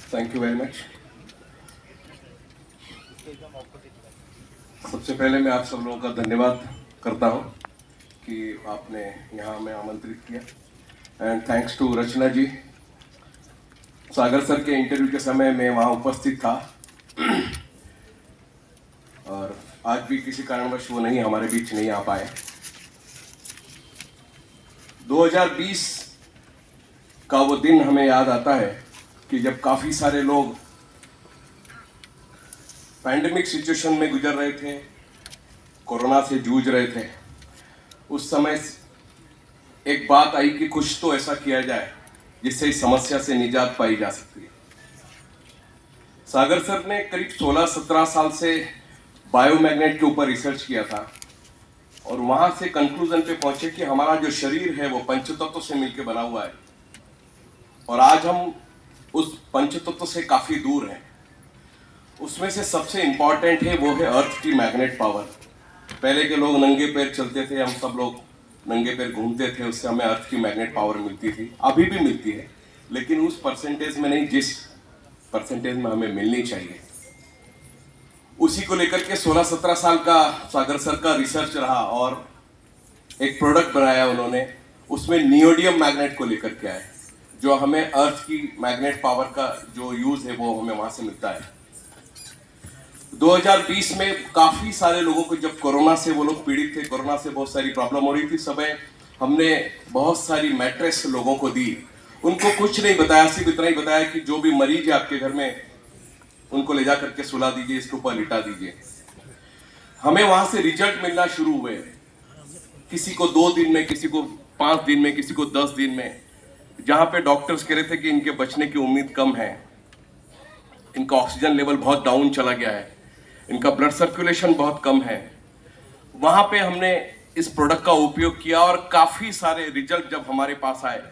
Thank you very much. सबसे पहले मैं आप सब लोगों का धन्यवाद करता हूं कि आपने यहाँ हमें आमंत्रित किया and thanks to Rachna ji. Sagar sir के इंटरव्यू के समय मैं वहाँ उपस्थित था और आज भी किसी कारणवश वो नहीं हमारे बीच नहीं आ पाए। 2020 का वो दिन हमें याद आता है कि जब काफ़ी सारे लोग पैंडेमिक सिचुएशन में गुजर रहे थे, कोरोना से जूझ रहे थे। उस समय एक बात आई कि कुछ तो ऐसा किया जाए जिससे इस समस्या से निजात पाई जा सकती है। सागर सर ने करीब 16-17 साल से बायोमैग्नेट के ऊपर रिसर्च किया था और वहां से कंक्लूजन पे पहुंचे कि हमारा जो शरीर है वो पंचतत्व से मिलकर बना हुआ है और आज हम उस पंचतत्व से काफी दूर हैं। उसमें से सबसे इंपॉर्टेंट है वो है अर्थ की मैग्नेट पावर। पहले के लोग नंगे पैर चलते थे, हम सब लोग नंगे पैर घूमते थे, उससे हमें अर्थ की मैग्नेट पावर मिलती थी, अभी भी मिलती है, लेकिन उस परसेंटेज में नहीं जिस परसेंटेज में हमें मिलनी चाहिए। उसी को लेकर के 16-17 साल का सागर सर का रिसर्च रहा और एक प्रोडक्ट बनाया उन्होंने। उसमें नियोडियम मैग्नेट को लेकर के आए, जो हमें अर्थ की मैग्नेट पावर का जो यूज है वो हमें वहां से मिलता है। 2020 में काफी सारे लोगों को, जब कोरोना से वो लोग पीड़ित थे, कोरोना से बहुत सारी प्रॉब्लम हो रही थी, समय हमने बहुत सारी मैट्रेस लोगों को दी। उनको कुछ नहीं बताया, सिर्फ इतना ही बताया कि जो भी मरीज है आपके घर में उनको ले जा करके सुला दीजिए, इसके ऊपर लिटा दीजिए। हमें वहां से रिजल्ट मिलना शुरू हुए, किसी को 2 दिन में, किसी को 5 दिन में, किसी को 10 दिन में। जहां पे डॉक्टर्स कह रहे थे कि इनके बचने की उम्मीद कम है, इनका ऑक्सीजन लेवल बहुत डाउन चला गया है, इनका ब्लड सर्कुलेशन बहुत कम है, वहां पे हमने इस प्रोडक्ट का उपयोग किया और काफी सारे रिजल्ट जब हमारे पास आए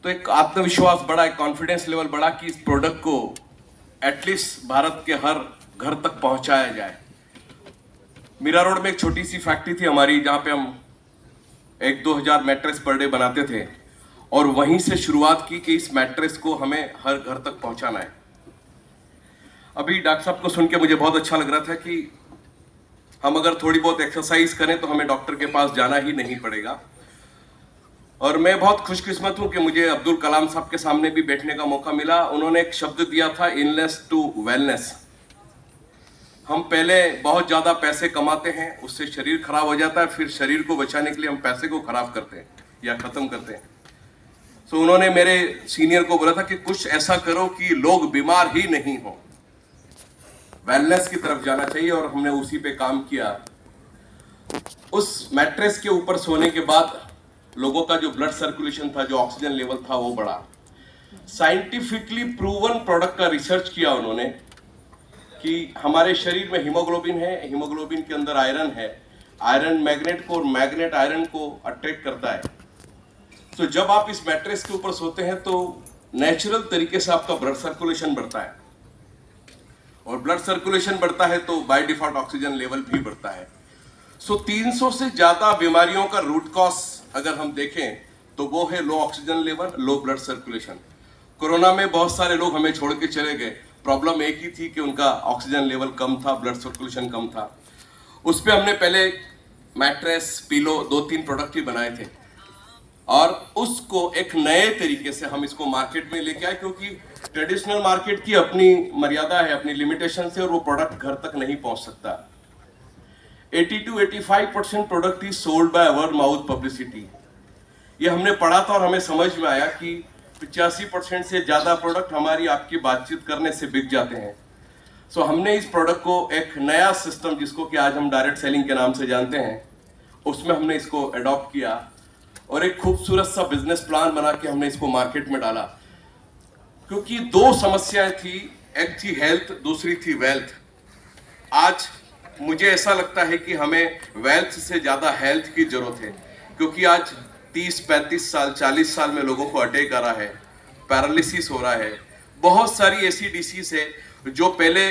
तो एक आत्मविश्वास बढ़ा, एक कॉन्फिडेंस लेवल बढ़ा कि इस प्रोडक्ट को एटलीस्ट भारत के हर घर तक पहुंचाया जाए। मीरा रोड में एक छोटी सी फैक्ट्री थी हमारी, जहां पे हम 1-2 हजार मैट्रेस पर डे बनाते थे और वहीं से शुरुआत की कि इस मैट्रेस को हमें हर घर तक पहुंचाना है। अभी डॉक्टर साहब को सुन के मुझे बहुत अच्छा लग रहा था कि हम अगर थोड़ी बहुत एक्सरसाइज करें तो हमें डॉक्टर के पास जाना ही नहीं पड़ेगा। और मैं बहुत खुशकिस्मत हूं कि मुझे अब्दुल कलाम साहब के सामने भी बैठने का मौका मिला। उन्होंने एक शब्द दिया था, इलनेस टू वेलनेस। हम पहले बहुत ज्यादा पैसे कमाते हैं, उससे शरीर खराब हो जाता है, फिर शरीर को बचाने के लिए हम पैसे को खराब करते हैं या खत्म करते हैं। तो उन्होंने मेरे सीनियर को बोला था कि कुछ ऐसा करो कि लोग बीमार ही नहीं हो, वेलनेस की तरफ जाना चाहिए, और हमने उसी पे काम किया। उस मैट्रेस के ऊपर सोने के बाद लोगों का जो ब्लड सर्कुलेशन था, जो ऑक्सीजन लेवल था, वो बढ़ा। साइंटिफिकली प्रूवन प्रोडक्ट का रिसर्च किया उन्होंने कि हमारे शरीर में हीमोग्लोबिन है, हीमोग्लोबिन के अंदर आयरन है, आयरन मैग्नेट को और मैग्नेट आयरन को अट्रैक्ट करता है। तो जब आप इस मैट्रेस के ऊपर सोते हैं तो नेचुरल तरीके से आपका ब्लड सर्कुलेशन बढ़ता है, और ब्लड सर्कुलेशन बढ़ता है तो बाय डिफॉल्ट ऑक्सीजन लेवल भी बढ़ता है। सो 300 से ज्यादा बीमारियों का रूट कॉज अगर हम देखें तो वो है low oxygen level, low blood circulation. Corona में बहुत सारे लोग हमें छोड़ के चले गए, प्रॉब्लम एक ही थी कि उनका ऑक्सीजन लेवल कम था, ब्लड सर्कुलेशन कम था। उस पर हमने पहले मैट्रेस, पिलो, 2-3 प्रोडक्ट ही बनाए थे और उसको एक नए तरीके से हम इसको मार्केट में लेके आए, क्योंकि ट्रेडिशनल मार्केट की अपनी मर्यादा है, अपनी लिमिटेशन से, और वो प्रोडक्ट घर तक नहीं पहुंच सकता। 80-85% product is sold by word mouth publicity. ये हमने पढ़ा था और हमें समझ में आया कि 85% से ज्यादा प्रोडक्ट हमारी आपकी बातचीत करने से बिक जाते हैं। सो हमने इस प्रोडक्ट को एक नया सिस्टम, जिसको कि आज हम डायरेक्ट सेलिंग के नाम से जानते हैं, उसमें हमने इसको अडॉप्ट किया और एक खूबसूरत सा बिजनेस प्लान बना के हमने इसको मार्केट में डाला। क्योंकि 2 समस्याएं थी, एक थी हेल्थ, दूसरी थी वेल्थ। आज मुझे ऐसा लगता है कि हमें वेल्थ से ज्यादा हेल्थ की जरूरत है, क्योंकि आज 30-35 साल, 40 साल में लोगों को अटैक आ रहा है, पैरालिसिस हो रहा है, बहुत सारी ऐसी डिसीज है जो पहले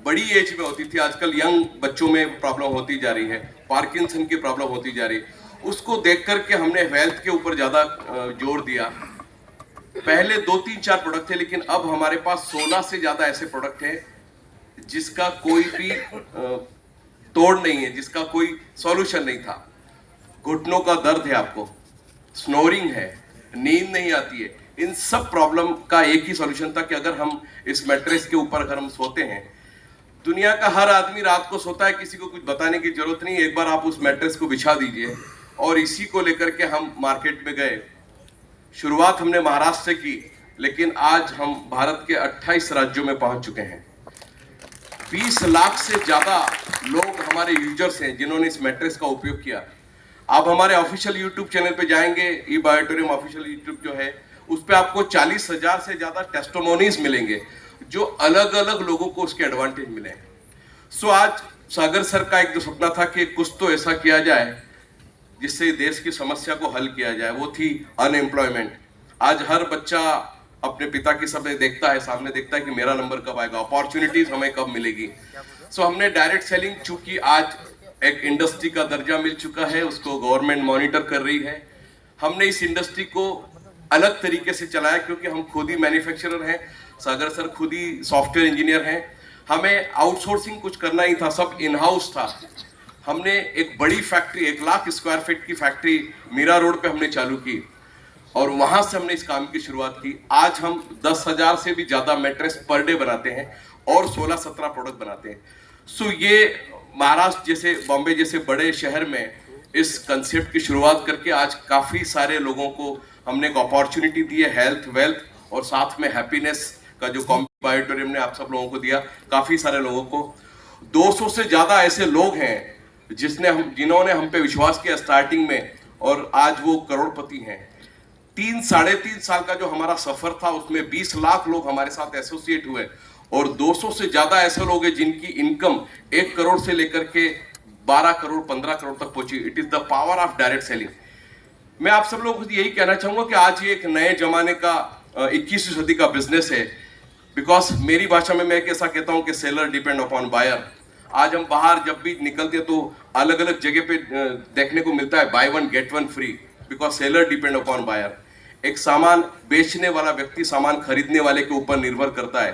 बड़ी एज में होती थी, आजकल यंग बच्चों में प्रॉब्लम होती जा रही है, पार्किंसन की प्रॉब्लम होती जा रही है। उसको देख करके हमने हेल्थ के ऊपर ज्यादा जोर दिया। पहले 2-3-4 प्रोडक्ट थे, लेकिन अब हमारे पास 16 से ज्यादा ऐसे प्रोडक्ट हैं जिसका कोई भी तोड़ नहीं है, जिसका कोई सॉल्यूशन नहीं था। घुटनों का दर्द है आपको, स्नोरिंग है, नींद नहीं आती है, इन सब प्रॉब्लम का एक ही सॉल्यूशन था कि अगर हम इस मैट्रेस के ऊपर अगर हम सोते हैं, दुनिया का हर आदमी रात को सोता है, किसी को कुछ बताने की जरूरत नहीं, एक बार आप उस मैट्रेस को बिछा दीजिए। और इसी को लेकर के हम मार्केट में गए। शुरुआत हमने महाराष्ट्र से की, लेकिन आज हम भारत के 28 राज्यों में पहुंच चुके हैं। 20 लाख से ज्यादा लोग हमारे यूजर्स हैं जिन्होंने इस मैट्रेस का उपयोग किया। आप हमारे ऑफिशियल यूट्यूब चैनल पे जाएंगे, ई बायोटोरियम ऑफिशियल यूट्यूब जो है, उस पे आपको 40,000 से ज्यादा टेस्टिमोनीज मिलेंगे जो अलग अलग लोगों को उसके एडवांटेज मिले हैं। सो आज सागर सर का एक जो सपना था कि कुछ तो ऐसा किया जाए जिससे देश की समस्या को हल किया जाए, वो थी अनएम्प्लॉयमेंट। आज हर बच्चा अपने पिता की सपने देखता है, सामने देखता है कि मेरा नंबर कब आएगा, अपॉर्चुनिटीज हमें कब मिलेगी। सो हमने डायरेक्ट सेलिंग, चूंकि आज एक इंडस्ट्री का दर्जा मिल चुका है, उसको गवर्नमेंट मॉनिटर कर रही है। हमने इस इंडस्ट्री को अलग तरीके से चलाया क्योंकि हम खुद ही मैन्युफैक्चरर हैं, सागर सर खुद ही सॉफ्टवेयर इंजीनियर हैं। हमें आउटसोर्सिंग कुछ करना ही था, सब इन हाउस था। हमने एक बड़ी फैक्ट्री, 1 लाख स्क्वायर फीट की फैक्ट्री मीरा रोड पे हमने चालू की और वहां से हमने इस काम की शुरुआत की। आज हम 10,000 से भी ज्यादा मैट्रेस पर डे बनाते हैं और 16-17 प्रोडक्ट बनाते हैं। सो ये महाराष्ट्र जैसे, बॉम्बे जैसे बड़े शहर में इस कंसेप्ट की शुरुआत करके आज काफी सारे लोगों को हमने एक अपॉर्चुनिटी दी है, हेल्थ, वेल्थ और साथ में हैप्पीनेस का जो बायोटोरियम ने आप सब लोगों को दिया, काफी सारे लोगों को। 200 से ज्यादा ऐसे लोग हैं जिन्होंने हम पे विश्वास किया स्टार्टिंग में और आज वो करोड़पति हैं। 3-3.5 साल का जो हमारा सफर था उसमें 20 लाख लोग हमारे साथ एसोसिएट हुए और 200 से ज्यादा ऐसे लोग हैं जिनकी इनकम 1 करोड़ से लेकर के 12 करोड़ 15 करोड़ तक पहुंची। It is the power of direct selling. मैं आप सब लोगों को यही कहना चाहूंगा कि आज ये एक नए जमाने का 21वीं सदी का बिजनेस है। बिकॉज मेरी भाषा में मैं कैसा कहता हूं कि सेलर डिपेंड अपॉन बायर। आज हम बाहर जब भी निकलते हैं तो अलग अलग जगह पे देखने को मिलता है buy 1 get 1 free, because seller depend upon buyer. एक सामान बेचने वाला व्यक्ति सामान खरीदने वाले के ऊपर निर्भर करता है।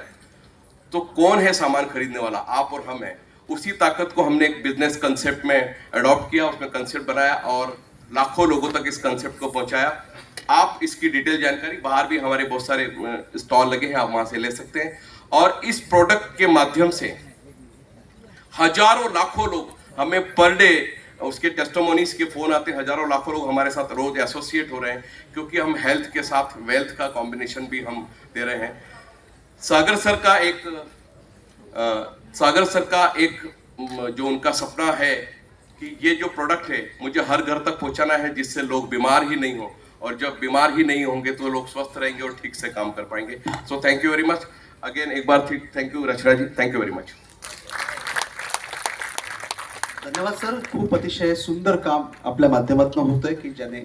तो कौन है सामान खरीदने वाला? आप और हम हैं। उसी ताकत को हमने एक बिजनेस कंसेप्ट में अडॉप्ट किया, उसमें कंसेप्ट बनाया और लाखों लोगों तक इस कंसेप्ट को पहुंचाया। आप इसकी डिटेल जानकारी, बाहर भी हमारे बहुत सारे स्टॉल लगे हैं, आप वहां से ले सकते हैं। और इस प्रोडक्ट के माध्यम से हजारों लाखों लोग हमें पर डे, उसके टेस्टिमोनीज के फोन आते हैं, हजारों लाखों लोग हमारे साथ रोज एसोसिएट हो रहे हैं क्योंकि हम हेल्थ के साथ वेल्थ का कॉम्बिनेशन भी हम दे रहे हैं। सागर सर का एक जो उनका सपना है कि ये जो प्रोडक्ट है मुझे हर घर तक पहुंचाना है जिससे लोग बीमार ही नहीं हो, और जब बीमार ही नहीं होंगे तो लोग स्वस्थ रहेंगे और ठीक से काम कर पाएंगे। So thank you very much अगेन, एक बार thank you Rachna ji, thank you very much. धन्यवाद सर, खूप अतिशय सुंदर काम आपल्या माध्यमातून होतंय की ज्याने